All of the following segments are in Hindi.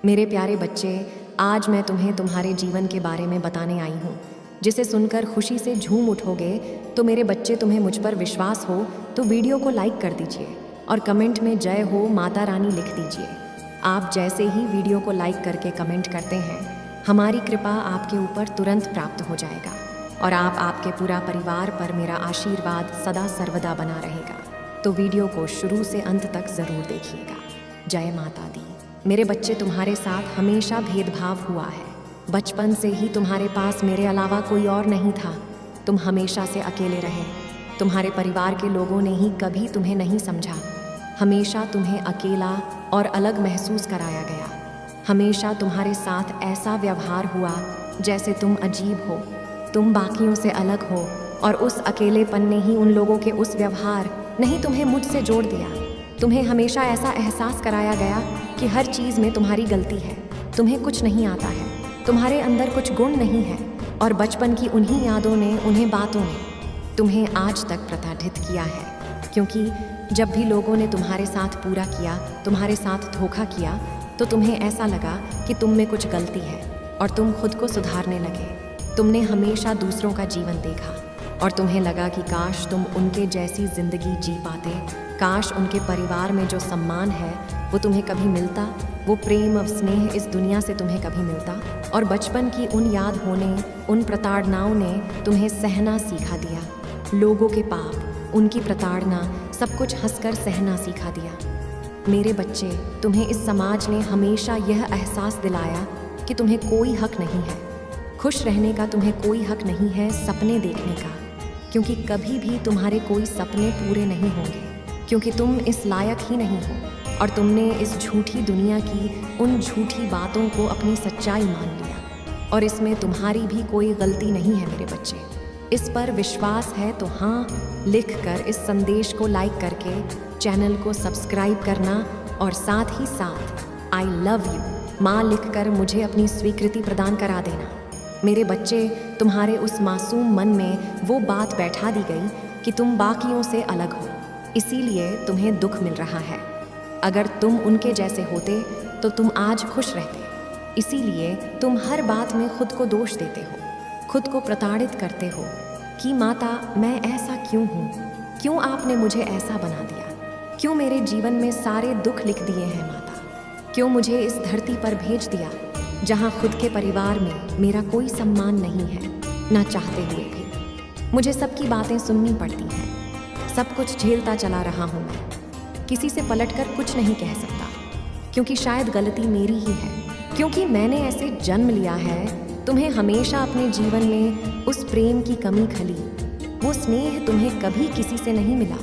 मेरे प्यारे बच्चे, आज मैं तुम्हें तुम्हारे जीवन के बारे में बताने आई हूँ, जिसे सुनकर खुशी से झूम उठोगे। तो मेरे बच्चे, तुम्हें मुझ पर विश्वास हो तो वीडियो को लाइक कर दीजिए और कमेंट में जय हो माता रानी लिख दीजिए। आप जैसे ही वीडियो को लाइक करके कमेंट करते हैं, हमारी कृपा आपके ऊपर तुरंत प्राप्त हो जाएगा और आपके पूरा परिवार पर मेरा आशीर्वाद सदा सर्वदा बना रहेगा। तो वीडियो को शुरू से अंत तक ज़रूर देखिएगा। जय माता दी। मेरे बच्चे, तुम्हारे साथ हमेशा भेदभाव हुआ है। बचपन से ही तुम्हारे पास मेरे अलावा कोई और नहीं था। तुम हमेशा से अकेले रहे। तुम्हारे परिवार के लोगों ने ही कभी तुम्हें नहीं समझा। हमेशा तुम्हें अकेला और अलग महसूस कराया गया। हमेशा तुम्हारे साथ ऐसा व्यवहार हुआ जैसे तुम अजीब हो, तुम बाकियों से अलग हो, और उस अकेलेपन ने ही उन लोगों के उस व्यवहार नहीं तुम्हें मुझसे जोड़ दिया। तुम्हें हमेशा ऐसा एहसास कराया गया कि हर चीज़ में तुम्हारी गलती है, तुम्हें कुछ नहीं आता है, तुम्हारे अंदर कुछ गुण नहीं है। और बचपन की उन्हीं यादों ने, उन्हीं बातों ने तुम्हें आज तक प्रताड़ित किया है। क्योंकि जब भी लोगों ने तुम्हारे साथ पूरा किया, तुम्हारे साथ धोखा किया, तो तुम्हें ऐसा लगा कि तुम में कुछ गलती है और तुम खुद को सुधारने लगे। तुमने हमेशा दूसरों का जीवन देखा और तुम्हें लगा कि काश तुम उनके जैसी जिंदगी जी पाते, काश उनके परिवार में जो सम्मान है वो तुम्हें कभी मिलता, वो प्रेम और स्नेह इस दुनिया से तुम्हें कभी मिलता। और बचपन की उन याद होने, उन प्रताड़नाओं ने तुम्हें सहना सिखा दिया। लोगों के पाप, उनकी प्रताड़ना, सब कुछ हंसकर सहना सिखा दिया। मेरे बच्चे, तुम्हें इस समाज ने हमेशा यह एहसास दिलाया कि तुम्हें कोई हक नहीं है खुश रहने का, तुम्हें कोई हक नहीं है सपने देखने का, क्योंकि कभी भी तुम्हारे कोई सपने पूरे नहीं होंगे, क्योंकि तुम इस लायक ही नहीं हो। और तुमने इस झूठी दुनिया की उन झूठी बातों को अपनी सच्चाई मान लिया, और इसमें तुम्हारी भी कोई गलती नहीं है। मेरे बच्चे, इस पर विश्वास है तो हाँ लिखकर इस संदेश को लाइक करके चैनल को सब्सक्राइब करना, और साथ ही साथ आई लव यू माँ लिखकर मुझे अपनी स्वीकृति प्रदान करा देना। मेरे बच्चे, तुम्हारे उस मासूम मन में वो बात बैठा दी गई कि तुम बाकियों से अलग हो, इसीलिए तुम्हें दुख मिल रहा है। अगर तुम उनके जैसे होते तो तुम आज खुश रहते। इसीलिए तुम हर बात में खुद को दोष देते हो, खुद को प्रताड़ित करते हो कि माता मैं ऐसा क्यों हूँ, क्यों आपने मुझे ऐसा बना दिया, क्यों मेरे जीवन में सारे दुख लिख दिए हैं माता, क्यों मुझे इस धरती पर भेज दिया जहाँ खुद के परिवार में मेरा कोई सम्मान नहीं है। ना चाहते हुए भी मुझे सबकी बातें सुननी पड़ती हैं। सब कुछ झेलता चला रहा हूँ मैं, किसी से पलटकर कुछ नहीं कह सकता, क्योंकि शायद गलती मेरी ही है, क्योंकि मैंने ऐसे जन्म लिया है। तुम्हें हमेशा अपने जीवन में उस प्रेम की कमी खली, वो स्नेह तुम्हें कभी किसी से नहीं मिला।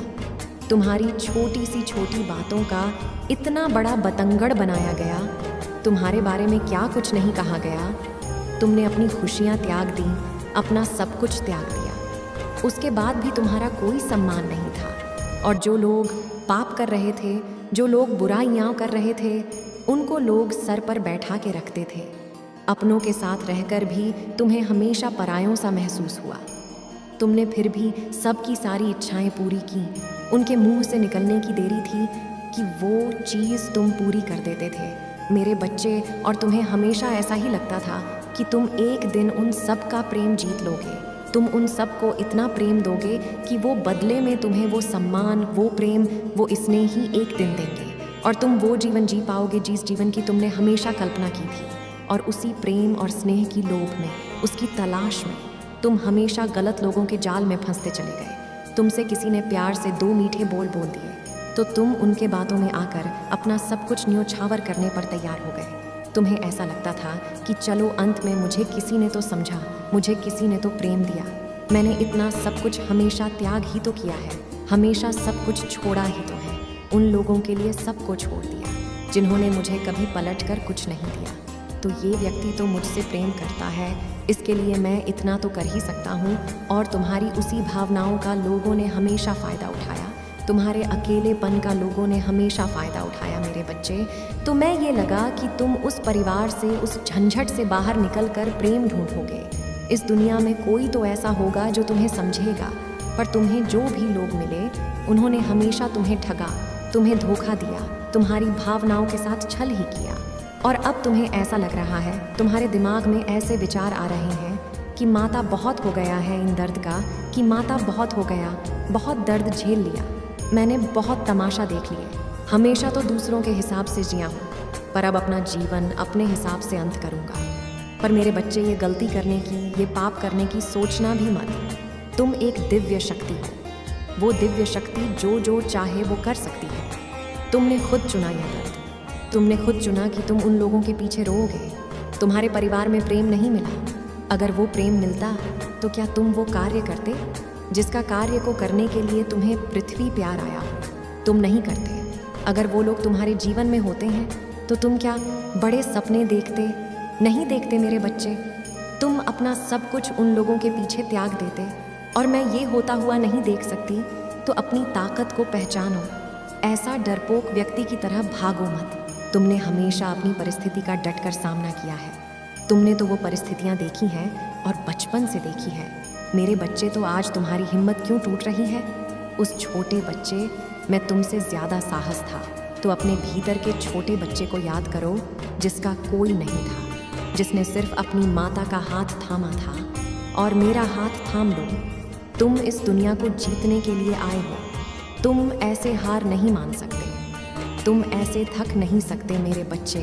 तुम्हारी छोटी सी छोटी बातों का इतना बड़ा बतंगड़ बनाया गया। तुम्हारे बारे में क्या कुछ नहीं कहा गया। तुमने अपनी खुशियाँ त्याग दी, अपना सब कुछ त्याग दिया, उसके बाद भी तुम्हारा कोई सम्मान नहीं था। और जो लोग पाप कर रहे थे, जो लोग बुराइयाँ कर रहे थे, उनको लोग सर पर बैठा के रखते थे। अपनों के साथ रहकर भी तुम्हें हमेशा परायों सा महसूस हुआ। तुमने फिर भी सबकी सारी इच्छाएं पूरी की। उनके मुंह से निकलने की देरी थी कि वो चीज़ तुम पूरी कर देते थे मेरे बच्चे। और तुम्हें हमेशा ऐसा ही लगता था कि तुम एक दिन उन सब का प्रेम जीत लोगे, तुम उन सब को इतना प्रेम दोगे कि वो बदले में तुम्हें वो सम्मान, वो प्रेम, वो स्नेह ही एक दिन देंगे, और तुम वो जीवन जी पाओगे जिस जीवन की तुमने हमेशा कल्पना की थी। और उसी प्रेम और स्नेह की लोभ में, उसकी तलाश में तुम हमेशा गलत लोगों के जाल में फंसते चले गए। तुमसे किसी ने प्यार से 2 मीठे बोल दिए तो तुम उनके बातों में आकर अपना सब कुछ न्योछावर करने पर तैयार हो गए। तुम्हें ऐसा लगता था कि चलो अंत में मुझे किसी ने तो समझा, मुझे किसी ने तो प्रेम दिया। मैंने इतना सब कुछ हमेशा त्याग ही तो किया है, हमेशा सब कुछ छोड़ा ही तो है। उन लोगों के लिए सब को छोड़ दिया जिन्होंने मुझे कभी पलट कर कुछ नहीं दिया। तो ये व्यक्ति तो मुझसे प्रेम करता है, इसके लिए मैं इतना तो कर ही सकता हूँ। और तुम्हारी उसी भावनाओं का लोगों ने हमेशा फ़ायदा उठाया, तुम्हारे अकेलेपन का लोगों ने हमेशा फ़ायदा उठाया मेरे बच्चे। तो मैं ये लगा कि तुम उस परिवार से, उस झंझट से बाहर निकलकर प्रेम ढूंढोगे। इस दुनिया में कोई तो ऐसा होगा जो तुम्हें समझेगा, पर तुम्हें जो भी लोग मिले उन्होंने हमेशा तुम्हें ठगा, तुम्हें धोखा दिया, तुम्हारी भावनाओं के साथ छल ही किया। और अब तुम्हें ऐसा लग रहा है, तुम्हारे दिमाग में ऐसे विचार आ रहे हैं कि माता बहुत हो गया है इन दर्द का, कि माता बहुत हो गया, बहुत दर्द झेल लिया, मैंने बहुत तमाशा देख लिए, हमेशा तो दूसरों के हिसाब से जिया हूँ, पर अब अपना जीवन अपने हिसाब से अंत करूँगा। पर मेरे बच्चे, ये गलती करने की, ये पाप करने की सोचना भी मत। तुम एक दिव्य शक्ति हो। वो दिव्य शक्ति जो जो चाहे वो कर सकती है। तुमने खुद चुना यह दर्द। तुमने खुद चुना कि तुम उन लोगों के पीछे रोओगे। तुम्हारे परिवार में प्रेम नहीं मिला। अगर वो प्रेम मिलता तो क्या तुम वो कार्य करते जिसका कार्य को करने के लिए तुम्हें पृथ्वी प्यार आया हो? तुम नहीं करते। अगर वो लोग तुम्हारे जीवन में होते हैं तो तुम क्या बड़े सपने देखते? नहीं देखते मेरे बच्चे। तुम अपना सब कुछ उन लोगों के पीछे त्याग देते। और मैं ये होता हुआ नहीं देख सकती, तो अपनी ताकत को पहचानो। ऐसा डरपोक व्यक्ति की तरह भागो मत। तुमने हमेशा अपनी परिस्थिति का डटकर सामना किया है। तुमने तो वो परिस्थितियाँ देखी हैं और बचपन से देखी है। मेरे बच्चे, तो आज तुम्हारी हिम्मत क्यों टूट रही है? उस छोटे बच्चे, मैं तुमसे ज़्यादा साहस था। तो अपने भीतर के छोटे बच्चे को याद करो जिसका कोई नहीं था, जिसने सिर्फ अपनी माता का हाथ थामा था। और मेरा हाथ थाम लो। तुम इस दुनिया को जीतने के लिए आए हो। तुम ऐसे हार नहीं मान सकते। तुम ऐसे थक नहीं सकते मेरे बच्चे।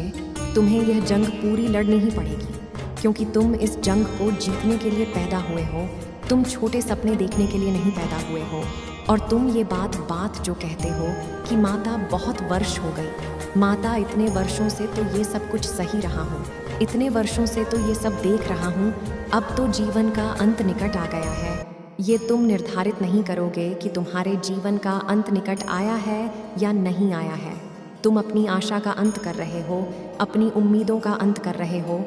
तुम्हें यह जंग पूरी लड़नी ही पड़ेगी, क्योंकि तुम इस जंग को जीतने के लिए पैदा हुए हो। तुम छोटे सपने देखने के लिए नहीं पैदा हुए हो। और तुम ये बात जो कहते हो कि माता बहुत वर्ष हो गई, माता इतने वर्षों से तो ये सब कुछ सही रहा हूँ, इतने वर्षों से तो ये सब देख रहा हूँ, अब तो जीवन का अंत निकट आ गया है। ये तुम निर्धारित नहीं करोगे कि तुम्हारे जीवन का अंत निकट आया है या नहीं आया है। तुम अपनी आशा का अंत कर रहे हो, अपनी उम्मीदों का अंत कर रहे हो।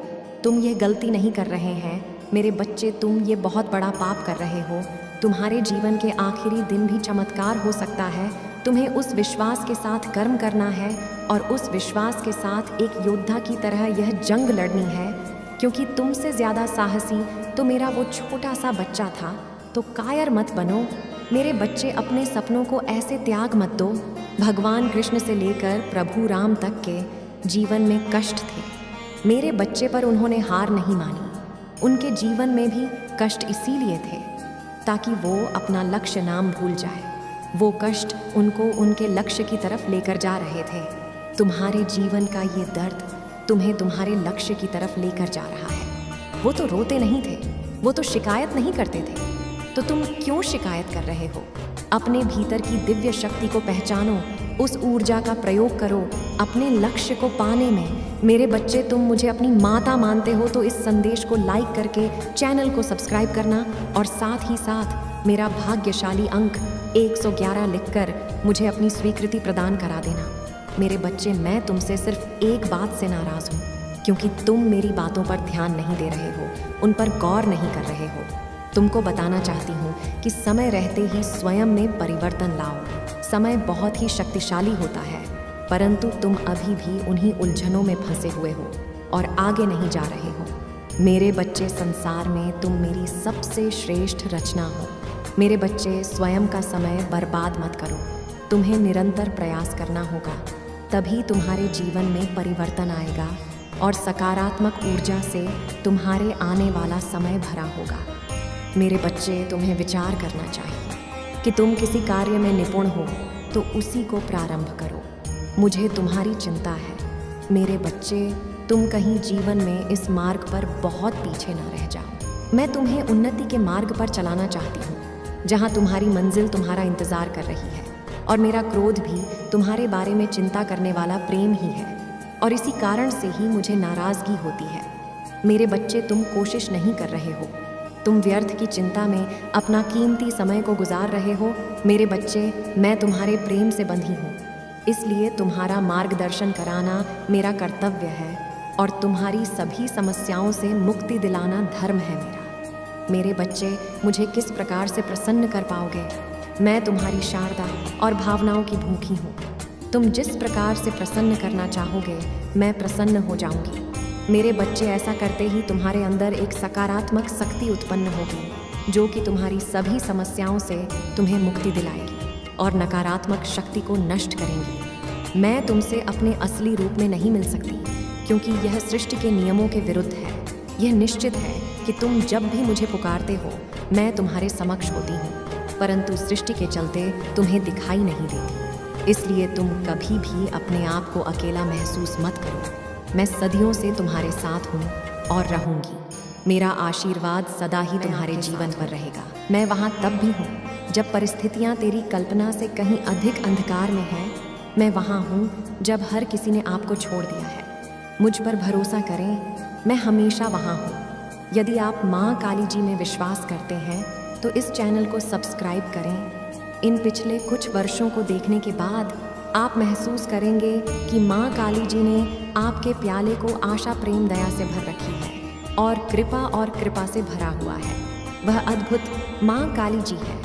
तुम ये गलती नहीं कर रहे हैं मेरे बच्चे, तुम ये बहुत बड़ा पाप कर रहे हो। तुम्हारे जीवन के आखिरी दिन भी चमत्कार हो सकता है। तुम्हें उस विश्वास के साथ कर्म करना है और उस विश्वास के साथ एक योद्धा की तरह यह जंग लड़नी है, क्योंकि तुमसे ज़्यादा साहसी तो मेरा वो छोटा सा बच्चा था। तो कायर मत बनो मेरे बच्चे, अपने सपनों को ऐसे त्याग मत दो। भगवान कृष्ण से लेकर प्रभु राम तक के जीवन में कष्ट थे मेरे बच्चे, पर उन्होंने हार नहीं मानी। उनके जीवन में भी कष्ट इसीलिए थे ताकि वो अपना लक्ष्य नाम भूल जाए। वो कष्ट उनको उनके लक्ष्य की तरफ लेकर जा रहे थे। तुम्हारे जीवन का ये दर्द तुम्हें तुम्हारे लक्ष्य की तरफ लेकर जा रहा है। वो तो रोते नहीं थे, वो तो शिकायत नहीं करते थे, तो तुम क्यों शिकायत कर रहे हो? अपने भीतर की दिव्य शक्ति को पहचानो, उस ऊर्जा का प्रयोग करो अपने लक्ष्य को पाने में। मेरे बच्चे, तुम मुझे अपनी माता मानते हो तो इस संदेश को लाइक करके चैनल को सब्सक्राइब करना और साथ ही साथ मेरा भाग्यशाली अंक 111 लिखकर मुझे अपनी स्वीकृति प्रदान करा देना। मेरे बच्चे, मैं तुमसे सिर्फ एक बात से नाराज़ हूँ, क्योंकि तुम मेरी बातों पर ध्यान नहीं दे रहे हो, उन पर गौर नहीं कर रहे हो। तुमको बताना चाहती हूँ कि समय रहते ही स्वयं में परिवर्तन लाओ। समय बहुत ही शक्तिशाली होता है, परंतु तुम अभी भी उन्हीं उलझनों में फंसे हुए हो और आगे नहीं जा रहे हो। मेरे बच्चे, संसार में तुम मेरी सबसे श्रेष्ठ रचना हो। मेरे बच्चे, स्वयं का समय बर्बाद मत करो। तुम्हें निरंतर प्रयास करना होगा, तभी तुम्हारे जीवन में परिवर्तन आएगा और सकारात्मक ऊर्जा से तुम्हारे आने वाला समय भरा होगा। मेरे बच्चे, तुम्हें विचार करना चाहिए कि तुम किसी कार्य में निपुण हो तो उसी को प्रारंभ करो। मुझे तुम्हारी चिंता है मेरे बच्चे, तुम कहीं जीवन में इस मार्ग पर बहुत पीछे ना रह जाओ। मैं तुम्हें उन्नति के मार्ग पर चलाना चाहती हूँ, जहाँ तुम्हारी मंजिल तुम्हारा इंतज़ार कर रही है। और मेरा क्रोध भी तुम्हारे बारे में चिंता करने वाला प्रेम ही है, और इसी कारण से ही मुझे नाराज़गी होती है। मेरे बच्चे, तुम कोशिश नहीं कर रहे हो, तुम व्यर्थ की चिंता में अपना कीमती समय को गुजार रहे हो। मेरे बच्चे, मैं तुम्हारे प्रेम से बंधी हूँ, इसलिए तुम्हारा मार्गदर्शन कराना मेरा कर्तव्य है और तुम्हारी सभी समस्याओं से मुक्ति दिलाना धर्म है मेरा। मेरे बच्चे, मुझे किस प्रकार से प्रसन्न कर पाओगे? मैं तुम्हारी शारदा और भावनाओं की भूखी हूँ। तुम जिस प्रकार से प्रसन्न करना चाहोगे मैं प्रसन्न हो जाऊंगी। मेरे बच्चे, ऐसा करते ही तुम्हारे अंदर एक सकारात्मक शक्ति उत्पन्न होगी जो कि तुम्हारी सभी समस्याओं से तुम्हें मुक्ति दिलाएगी और नकारात्मक शक्ति को नष्ट करेंगी। मैं तुमसे अपने असली रूप में नहीं मिल सकती, क्योंकि यह सृष्टि के नियमों के विरुद्ध है। यह निश्चित है कि तुम जब भी मुझे पुकारते हो मैं तुम्हारे समक्ष होती हूँ, परंतु सृष्टि के चलते तुम्हें दिखाई नहीं देती। इसलिए तुम कभी भी अपने आप को अकेला महसूस मत करो। मैं सदियों से तुम्हारे साथ हूँ और रहूँगी। मेरा आशीर्वाद सदा ही तुम्हारे जीवन पर रहेगा। मैं वहाँ तब भी हूँ जब परिस्थितियाँ तेरी कल्पना से कहीं अधिक अंधकार में हैं। मैं वहाँ हूँ जब हर किसी ने आपको छोड़ दिया है। मुझ पर भरोसा करें, मैं हमेशा वहाँ हूँ। यदि आप माँ काली जी में विश्वास करते हैं तो इस चैनल को सब्सक्राइब करें। इन पिछले कुछ वर्षों को देखने के बाद आप महसूस करेंगे कि माँ काली जी ने आपके प्याले को आशा प्रेम दया से भर रखी है और कृपा से भरा हुआ है। वह अद्भुत माँ काली जी है।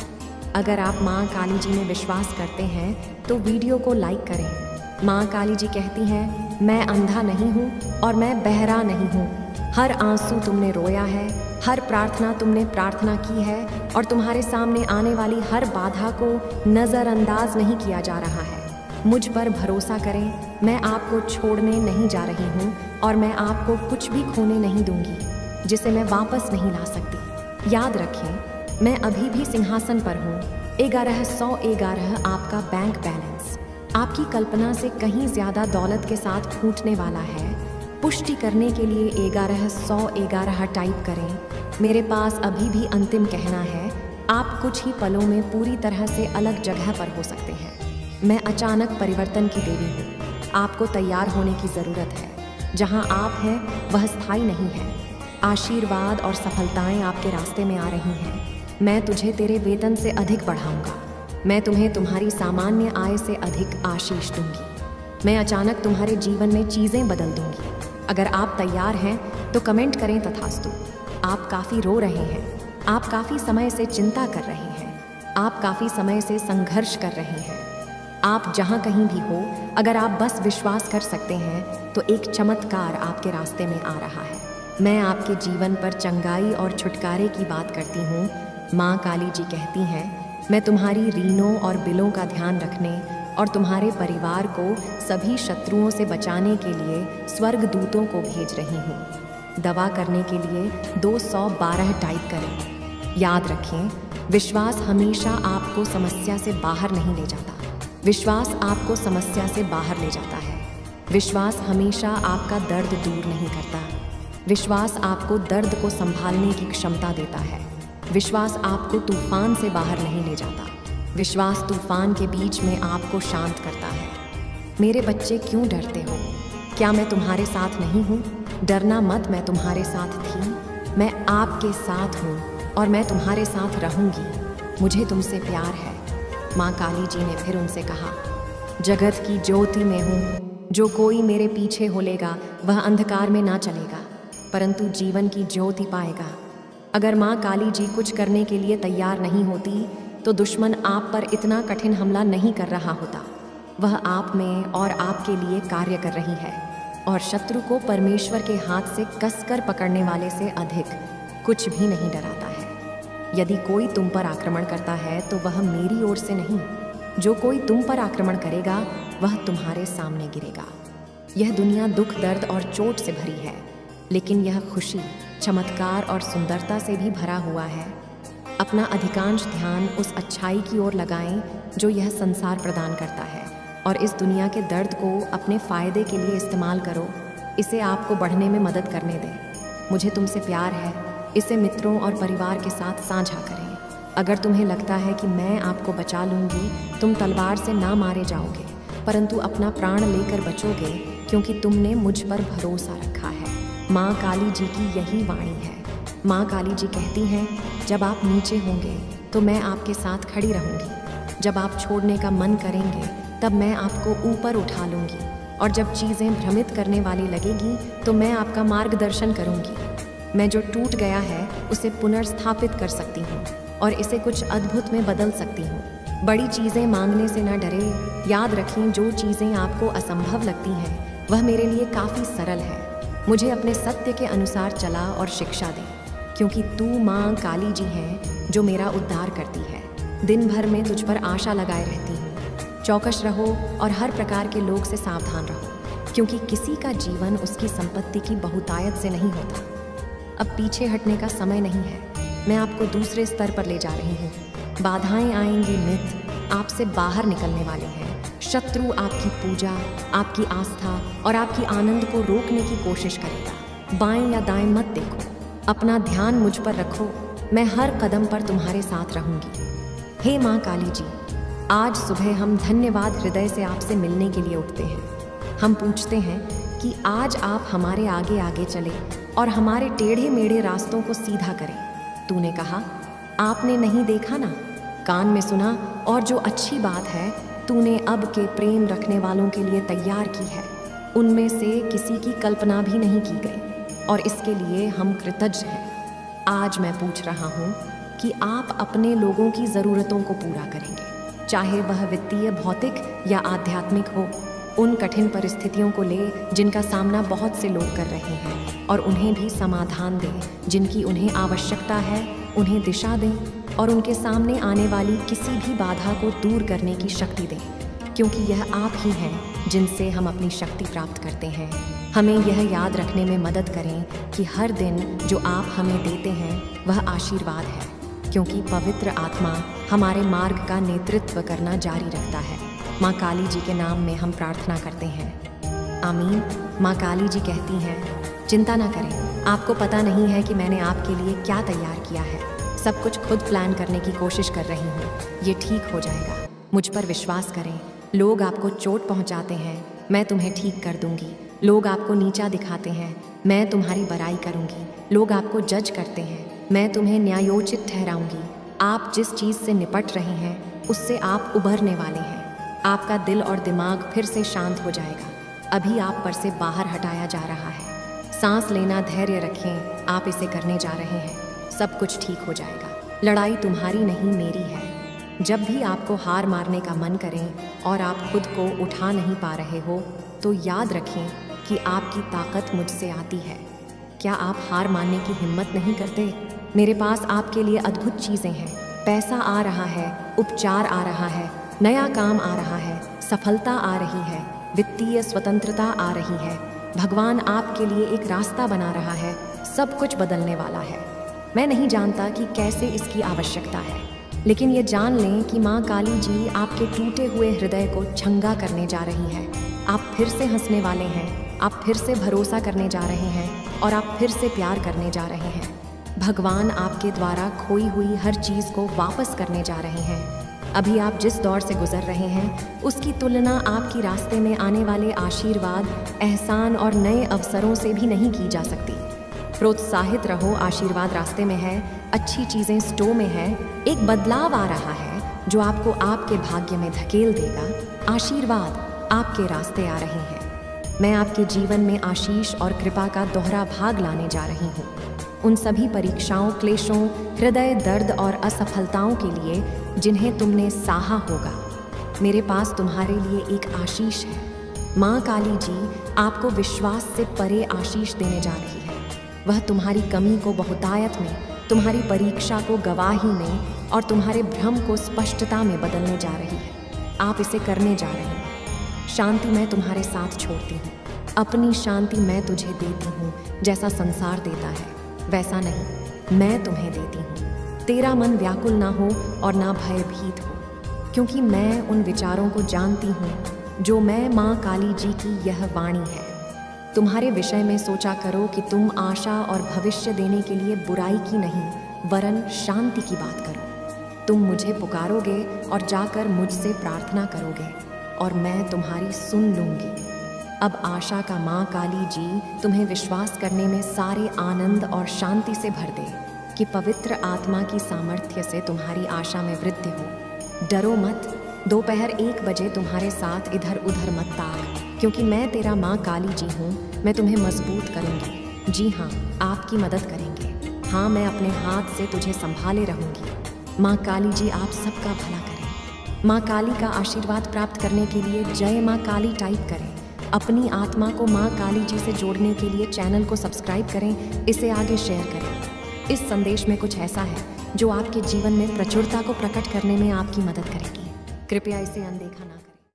अगर आप माँ काली जी में विश्वास करते हैं तो वीडियो को लाइक करें। माँ काली जी कहती हैं, मैं अंधा नहीं हूँ और मैं बहरा नहीं हूँ। हर आंसू तुमने रोया है, हर प्रार्थना तुमने प्रार्थना की है और तुम्हारे सामने आने वाली हर बाधा को नज़रअंदाज नहीं किया जा रहा है। मुझ पर भरोसा करें, मैं आपको छोड़ने नहीं जा रही हूँ और मैं आपको कुछ भी खोने नहीं दूंगी जिसे मैं वापस नहीं ला सकती। याद रखें, मैं अभी भी सिंहासन पर हूँ। 1111 आपका बैंक बैलेंस आपकी कल्पना से कहीं ज्यादा दौलत के साथ फूटने वाला है। पुष्टि करने के लिए 1111 टाइप करें। मेरे पास अभी भी अंतिम कहना है। आप कुछ ही पलों में पूरी तरह से अलग जगह पर हो सकते हैं। मैं अचानक परिवर्तन की देवी हूँ। आपको तैयार होने की ज़रूरत है। जहाँ आप हैं वह स्थायी नहीं है। आशीर्वाद और सफलताएं आपके रास्ते में आ रही हैं। मैं तुझे तेरे वेतन से अधिक बढ़ाऊंगा। मैं तुम्हें तुम्हारी सामान्य आय से अधिक आशीष दूंगी। मैं अचानक तुम्हारे जीवन में चीज़ें बदल दूंगी। अगर आप तैयार हैं तो कमेंट करें तथास्तु। आप काफ़ी रो रहे हैं। आप काफ़ी समय से चिंता कर रहे हैं। आप काफ़ी समय से संघर्ष कर रहे हैं। आप जहाँ कहीं भी हो, अगर आप बस विश्वास कर सकते हैं तो एक चमत्कार आपके रास्ते में आ रहा है। मैं आपके जीवन पर चंगाई और छुटकारे की बात करती हूँ। माँ काली जी कहती हैं, मैं तुम्हारी ऋणों और बिलों का ध्यान रखने और तुम्हारे परिवार को सभी शत्रुओं से बचाने के लिए स्वर्ग दूतों को भेज रही हूँ। दवा करने के लिए 212 टाइप करें। याद रखें, विश्वास हमेशा आपको समस्या से बाहर नहीं ले जाता। विश्वास आपको समस्या से बाहर ले जाता है। विश्वास हमेशा आपका दर्द दूर नहीं करता। विश्वास आपको दर्द को संभालने की क्षमता देता है। विश्वास आपको तूफान से बाहर नहीं ले जाता। विश्वास तूफान के बीच में आपको शांत करता है। मेरे बच्चे क्यों डरते हो? क्या मैं तुम्हारे साथ नहीं हूँ? डरना मत, मैं तुम्हारे साथ थी। मैं आपके साथ हूँ और मैं तुम्हारे साथ रहूँगी। मुझे तुमसे प्यार है। माँ काली जी ने फिर उनसे कहा, जगत की ज्योति में हूँ। जो कोई मेरे पीछे होलेगा वह अंधकार में ना चलेगा परंतु जीवन की ज्योति पाएगा। अगर माँ काली जी कुछ करने के लिए तैयार नहीं होती तो दुश्मन आप पर इतना कठिन हमला नहीं कर रहा होता। वह आप में और आपके लिए कार्य कर रही है और शत्रु को परमेश्वर के हाथ से कसकर पकड़ने वाले से अधिक कुछ भी नहीं डराता है। यदि कोई तुम पर आक्रमण करता है तो वह मेरी ओर से नहीं। जो कोई तुम पर आक्रमण करेगा वह तुम्हारे सामने गिरेगा। यह दुनिया दुख, दर्द और चोट से भरी है, लेकिन यह खुशी, चमत्कार और सुंदरता से भी भरा हुआ है। अपना अधिकांश ध्यान उस अच्छाई की ओर लगाएं जो यह संसार प्रदान करता है और इस दुनिया के दर्द को अपने फ़ायदे के लिए इस्तेमाल करो। इसे आपको बढ़ने में मदद करने दें। मुझे तुमसे प्यार है। इसे मित्रों और परिवार के साथ साझा करें। अगर तुम्हें लगता है कि मैं आपको बचा लूँगी, तुम तलवार से ना मारे जाओगे परंतु अपना प्राण लेकर बचोगे, क्योंकि तुमने मुझ पर भरोसा रखा है। माँ काली जी की यही वाणी है। माँ काली जी कहती हैं, जब आप नीचे होंगे तो मैं आपके साथ खड़ी रहूँगी। जब आप छोड़ने का मन करेंगे तब मैं आपको ऊपर उठा लूँगी और जब चीज़ें भ्रमित करने वाली लगेगी तो मैं आपका मार्गदर्शन करूँगी। मैं जो टूट गया है उसे पुनर्स्थापित कर सकती हूँ और इसे कुछ अद्भुत में बदल सकती हूँ। बड़ी चीज़ें मांगने से न डरे। याद रखें, जो चीज़ें आपको असंभव लगती हैं वह मेरे लिए काफ़ी सरल है। मुझे अपने सत्य के अनुसार चला और शिक्षा दे, क्योंकि तू माँ काली जी है जो मेरा उद्धार करती है। दिन भर में तुझ पर आशा लगाए रहती हूँ। चौकस रहो और हर प्रकार के लोग से सावधान रहो। क्योंकि किसी का जीवन उसकी संपत्ति की बहुतायत से नहीं होता। अब पीछे हटने का समय नहीं है, मैं आपको दूसरे स्तर पर ले जा रही हूँ। बाधाएं आएंगी, मिथ आपसे बाहर निकलने वाले हैं। शत्रु आपकी पूजा, आपकी आस्था और आपकी आनंद को रोकने की कोशिश करेगा। बाएं या दाएं मत देखो, अपना ध्यान मुझ पर रखो, मैं हर कदम पर तुम्हारे साथ रहूंगी। हे माँ काली जी, आज सुबह हम धन्यवाद हृदय से आपसे मिलने के लिए उठते हैं। हम पूछते हैं कि आज आप हमारे आगे आगे चले और हमारे टेढ़े मेढ़े रास्तों को सीधा करें। तूने कहा, आपने नहीं देखा ना, कान में सुना, और जो अच्छी बात है तूने अब के प्रेम रखने वालों के लिए तैयार की है, उनमें से किसी की कल्पना भी नहीं की गई, और इसके लिए हम कृतज्ञ हैं। आज मैं पूछ रहा हूँ कि आप अपने लोगों की ज़रूरतों को पूरा करेंगे, चाहे वह वित्तीय, भौतिक या आध्यात्मिक हो। उन कठिन परिस्थितियों को ले जिनका सामना बहुत से लोग कर रहे हैं, और उन्हें भी समाधान दें जिनकी उन्हें आवश्यकता है, उन्हें दिशा दें और उनके सामने आने वाली किसी भी बाधा को दूर करने की शक्ति दें, क्योंकि यह आप ही हैं जिनसे हम अपनी शक्ति प्राप्त करते हैं। हमें यह याद रखने में मदद करें कि हर दिन जो आप हमें देते हैं वह आशीर्वाद है, क्योंकि पवित्र आत्मा हमारे मार्ग का नेतृत्व करना जारी रखता है। माँ काली जी के नाम में हम प्रार्थना करते हैं, आमीन। माँ काली जी कहती हैं, चिंता ना करें, आपको पता नहीं है कि मैंने आपके लिए क्या तैयार किया है। सब कुछ खुद प्लान करने की कोशिश कर रही हूँ, ये ठीक हो जाएगा। मुझ पर विश्वास करें। लोग आपको चोट पहुँचाते हैं, मैं तुम्हें ठीक कर दूंगी। लोग आपको नीचा दिखाते हैं, मैं तुम्हारी बड़ाई करूंगी। लोग आपको जज करते हैं, मैं तुम्हें न्यायोचित ठहराऊंगी। आप जिस चीज़ से निपट रहे हैं उससे आप उभरने वाले हैं। आपका दिल और दिमाग फिर से शांत हो जाएगा। अभी आप पर से बाहर हटाया जा रहा है। सांस लेना, धैर्य रखें, आप इसे करने जा रहे हैं। सब कुछ ठीक हो जाएगा। लड़ाई तुम्हारी नहीं, मेरी है। जब भी आपको हार मारने का मन करें और आप खुद को उठा नहीं पा रहे हो, तो याद रखें कि आपकी ताकत मुझसे आती है। क्या आप हार मानने की हिम्मत नहीं करते? मेरे पास आपके लिए अद्भुत चीज़ें हैं। पैसा आ रहा है, उपचार आ रहा है, नया काम आ रहा है, सफलता आ रही है, वित्तीय स्वतंत्रता आ रही है। भगवान आपके लिए एक रास्ता बना रहा है। सब कुछ बदलने वाला है। मैं नहीं जानता कि कैसे इसकी आवश्यकता है, लेकिन ये जान लें कि माँ काली जी आपके टूटे हुए हृदय को छंगा करने जा रही है। आप फिर से हंसने वाले हैं, आप फिर से भरोसा करने जा रहे हैं और आप फिर से प्यार करने जा रहे हैं। भगवान आपके द्वारा खोई हुई हर चीज़ को वापस करने जा रहे हैं। अभी आप जिस दौर से गुजर रहे हैं उसकी तुलना आपकी रास्ते में आने वाले आशीर्वाद, एहसान और नए अवसरों से भी नहीं की जा सकती। प्रोत्साहित रहो, आशीर्वाद रास्ते में है, अच्छी चीज़ें स्टोर में है। एक बदलाव आ रहा है जो आपको आपके भाग्य में धकेल देगा। आशीर्वाद आपके रास्ते आ रहे हैं। मैं आपके जीवन में आशीष और कृपा का दोहरा भाग लाने जा रही हूँ। उन सभी परीक्षाओं, क्लेशों, हृदय दर्द और असफलताओं के लिए जिन्हें तुमने सहा होगा, मेरे पास तुम्हारे लिए एक आशीष है। माँ काली जी आपको विश्वास से परे आशीष देने जा रही है। वह तुम्हारी कमी को बहुतायत में, तुम्हारी परीक्षा को गवाही में और तुम्हारे भ्रम को स्पष्टता में बदलने जा रही है। आप इसे करने जा रहे हैं। शांति मैं तुम्हारे साथ छोड़ती हूँ। अपनी शांति मैं तुझे देती हूँ। जैसा संसार देता है वैसा नहीं, मैं तुम्हें देती हूँ। तेरा मन व्याकुल ना हो और ना भयभीत हो, क्योंकि मैं उन विचारों को जानती हूँ जो मैं माँ काली जी की यह वाणी है। तुम्हारे विषय में सोचा करो कि तुम आशा और भविष्य देने के लिए बुराई की नहीं वरन शांति की बात करो। तुम मुझे पुकारोगे और जाकर मुझसे प्रार्थना करोगे और मैं तुम्हारी सुन लूँगी। अब आशा का माँ काली जी तुम्हें विश्वास करने में सारे आनंद और शांति से भर दे कि पवित्र आत्मा की सामर्थ्य से तुम्हारी आशा में वृद्धि हो। डरो मत। दोपहर 1 बजे तुम्हारे साथ इधर उधर मत ताक, क्योंकि मैं तेरा माँ काली जी हूँ। मैं तुम्हें मजबूत करूँगी। जी हाँ, आपकी मदद करेंगे। हाँ, मैं अपने हाथ से तुझे संभाले रहूँगी। माँ काली जी आप सबका भला करें। माँ काली का आशीर्वाद प्राप्त करने के लिए जय माँ काली टाइप करें। अपनी आत्मा को माँ काली जी से जोड़ने के लिए चैनल को सब्सक्राइब करें, इसे आगे शेयर करें। इस संदेश में कुछ ऐसा है जो आपके जीवन में प्रचुरता को प्रकट करने में आपकी मदद करेगी। कृपया इसे अनदेखा ना करें।